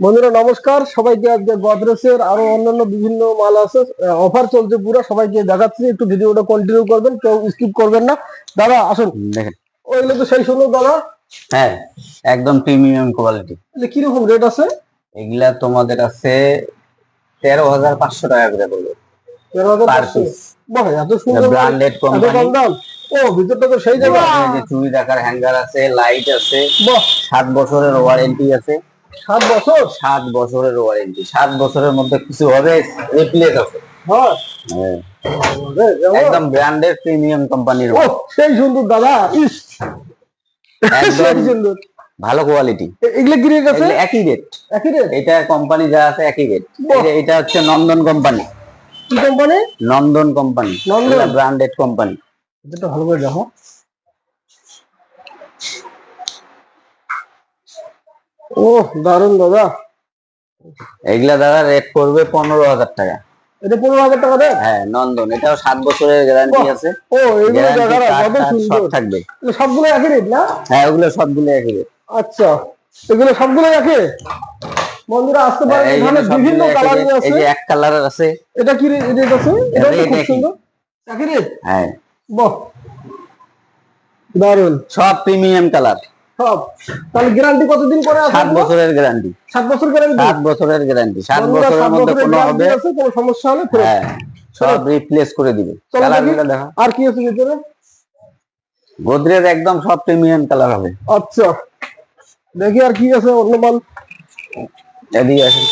বন্ধুরা নমস্কার, সবাইকে আজকে গোদরেজের আরো অন্যান্য বিভিন্ন মাল আছে, অফার চলছে পুরো, সবাইকে দেখাচ্ছি। একটু ভিডিওটা কন্টিনিউ করবেন, কেউ স্কিপ করবেন না। দাদা আসুন, দেখেন। ওইগুলো তো সেই সুন্দর দাদা। হ্যাঁ, একদম প্রিমিয়াম কোয়ালিটি। কিরকম রেট আছে? এগুলা তোমাদের আছে 13,500 টাকা করে পড়বে পার 13,500? পিস। বাহ, এত সুন্দর, ব্র্যান্ডেড এত কোম্পানি। কম দাম! ও, ভিতরটা তো সেই জায়গা। যে চুড়ি রাখার হ্যাঙ্গার আছে, লাইট আছে, বাহ, 7 বছরের ওয়ারেন্টি আছে। 7 বছর? 7 বছরের ওয়ারেন্টি, 7 বছরের মধ্যে কিছু হবে রিপ্লেস আছে। হ্যাঁ, হ্যাঁ, একদম একদম ব্র্যান্ডেড প্রিমিয়াম কোম্পানির ও সেই সুন্দর দাদা, ইস একদম সেই সুন্দর। ভালো কোয়ালিটি। এগুলো কি রেট আছে? একই রেট, একই রেট? এটা কোম্পানি যা আছে একই রেট। এটা হচ্ছে নন্দন কোম্পানি। কি কোম্পানি? নন্দন কোম্পানি, নন্দন ব্র্যান্ডেড কোম্পানি। এটা ভালো করে দেখো। ও দারুন দাদা। এগুলা দাদা রেট করবে 15,000 টাকা। এটা 15,000 টাকা রেট? হ্যাঁ, নন্দন, এটাও 7 বছরের গ্যারান্টি আছে। ও, এগুলো গ্যারান্টি দেখা কত সব সুন্দর থাকবে। সবগুলো একই রেট না? হ্যাঁ, ওগুলো সবগুলো একই রেট। আচ্ছা, এগুলো সবগুলো একই। বন্ধুরা আসতে পারেন, এই এখানে বিভিন্ন কালারিং আছে। এই যে এক কালারের আছে। এটা কি রেট আছে? এটা এটা খুব একই। সুন্দর, একই রেট? হ্যাঁ, বাহ, দারুন। সব প্রিমিয়াম কালার। সব? তাহলে গ্যারান্টি কতদিন করে আছে? 7 বছরের গ্যারান্টি। 7 বছর গ্যারান্টি? 7 বছরের গ্যারান্টি, 7 বছরের মধ্যে কোনো হবে, কোনো সমস্যা হলে ফেরত। হ্যাঁ, সব রিপ্লেস করে দিবে। কালারগুলো দেখো। আর কি আছে ভিতরে? গোদরেজ একদম সব প্রিমিয়াম কালার হবে। আচ্ছা, দেখি আর কি আছে অন্য মাল। এদিকে আসেন।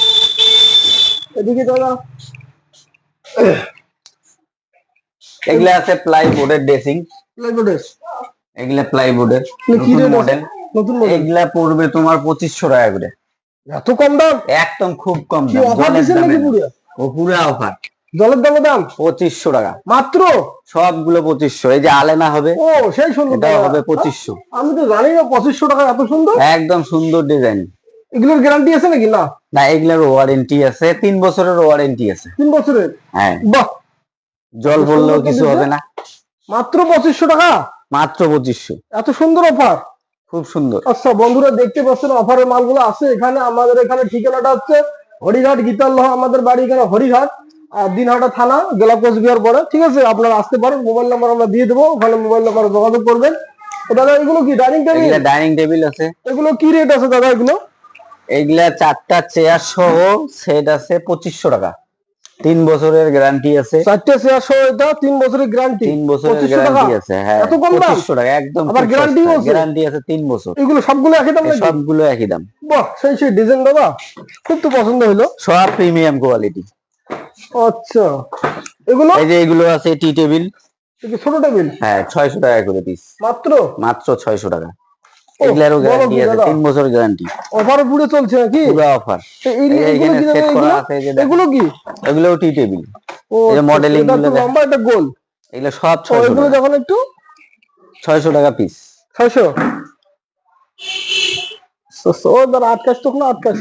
এদিকে দাদা, এগুলা আছে প্লাইবোর্ডের ড্রেসিং। প্লাইবোর্ডের? এগুলা প্লাইবোর্ডের কি রেট মডেল। নতুন মডেল? এগুলা পড়বে তোমার 2500 টাকা করে। এত কম দাম? একদম খুব কম কি দাম। অফার দিছেন নাকি পুরো? ও পুরো অফার। জলের দামে দাম? 2500 টাকা মাত্র? সবগুলো 2500। এই যে আলেনা হবে, ও সেই সুন্দর, এটা হবে 2500। আমি তো জানি না 2500 টাকা এত সুন্দর। একদম সুন্দর ডিজাইন। এগুলোর গ্যারান্টি আছে নাকি? না না, এগুলোর ওয়ারেন্টি আছে, 3 বছরের ওয়ারেন্টি আছে। 3 বছরের? হ্যাঁ, বাহ, জল পড়লেও কিছু হবে না। মাত্র 2500 টাকা? মাত্র 2500। এত সুন্দর অফার, খুব সুন্দর। আচ্ছা বন্ধুরা দেখতে পাচ্ছেন অফারের মালগুলো আছে এখানে। আমাদের এখানে ঠিকানাটা হচ্ছে হরিঘাট গীতাল্লাহ, আমাদের বাড়ি এখানে হরিঘাট, আর দিনহাটা থানা, জেলা কোচবিহার পড়ে। ঠিক আছে, আপনারা আসতে পারেন, মোবাইল নাম্বার আমরা দিয়ে দেবো, ওখানে মোবাইল নাম্বারে যোগাযোগ করবেন। দাদা এগুলো কি ডাইনিং টেবিল? এগুলা ডাইনিং টেবিল আছে। এগুলো কি রেট আছে দাদা এগুলো? এইগুলা 4টা চেয়ার সহ সেট আছে 2500 টাকা। 3 বছরের গ্যারান্টি আছে। 4টে চেয়ার সহ এটা 3 বছরের গ্যারান্টি? 3 বছরের গ্যারান্টি আছে। হ্যাঁ, এত কম দাম? 2500 টাকা একদম। আবার গ্যারান্টিও আছে? গ্যারান্টি আছে 3 বছর। এগুলো সবগুলো একই দাম নাকি? সবগুলো একই দাম। বাহ, সেই সেই ডিজাইন দাদা, খুব তো পছন্দ হলো। সব প্রিমিয়াম কোয়ালিটি। আচ্ছা, এগুলো? এই যে এগুলো আছে টি টেবিল। ছোট টেবিল? হ্যাঁ, 600 টাকা করে পিস। মাত্র? মাত্র 600 টাকা। এগুলারও গ্যারান্টি আছে, 3 বছর গ্যারান্টি। অফার পুরো চলছে নাকি? পুরো অফার। এগুলো কি সেট করা আছে, এই যে এগুলো কি? এগুলোও টি টেবিল। ও, এই যে মডেলিং এটা গুলো তো লম্বা, এটা গোল। এগুলো সব 600 এগুলো টাকা। যখন একটু 600 টাকা পিস। 600? ও দাঁড়া, 28 তো না, 28।